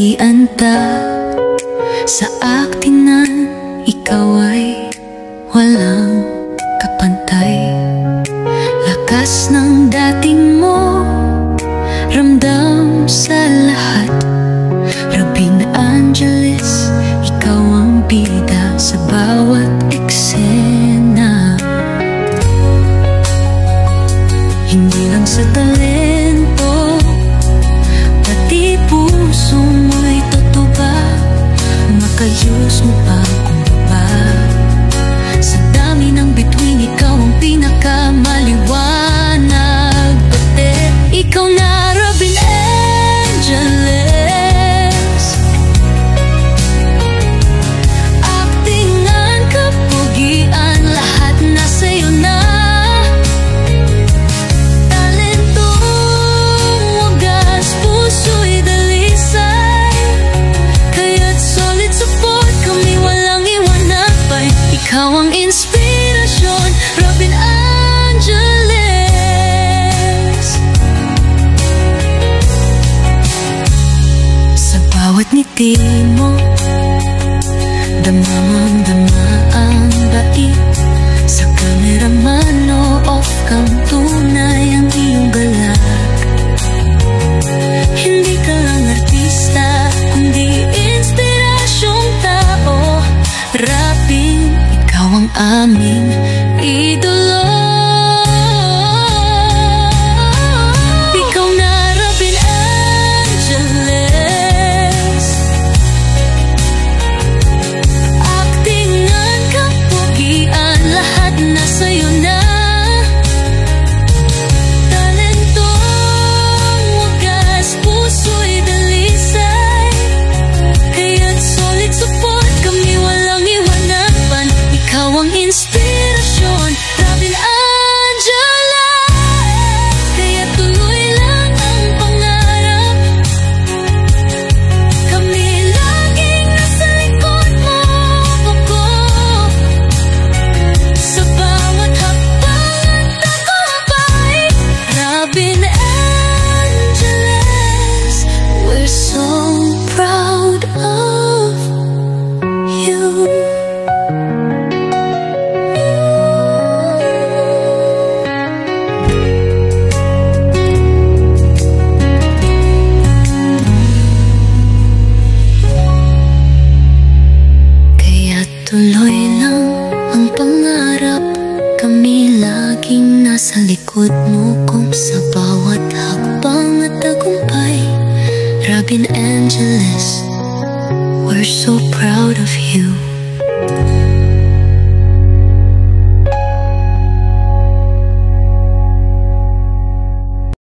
Pugian ta sa aktinan, ikaw ay walang kapantay. Lakas ng dating mo, ramdam sa lahat. Robin Angeles, ikaw ang bida sa bawat eksena. Hindi lang sa talento, pati puso mo'y totoo. Makayos mo pa kung ba? Sa dami ng bituin, ikaw ang pinakamaliwanag. Pati ikaw na, Robin Angeles. Aktingan, kapugian, lahat na sa'yo na. Talentong wagas, puso'y dalisay. Kaya't solid support kami, walang iwanan pa'y ikaw ang inspirasyon, Robin Angeles. Sa bawat ngiti mo, damang-dama ang bait. Sa cameraman o off cam, tunay ang iyong galak. Hindi ka lang artista, kundi inspirasyong tao. Rapin, ikaw ang aming idolo. Ikaw na, Robin Angeles. Aktingan, kapugian, lahat na sa'yo na. Talentong wagas, puso'y dalisay. Kaya't solid support kami, walang iwanapan. Ikaw ang inspirasyon, Robin Angeles. Kaya tuloy lang ang pangarap. Kami laging nasa likod mo, ako. Sa bawat hakbang at tagumpay, Robin Angeles. We're so proud of you. Tuloy lang ang pangarap, kami laging nasa likod mo. Kung sa bawat hakbang at tagumpay, Robin Angeles, we're so proud of you.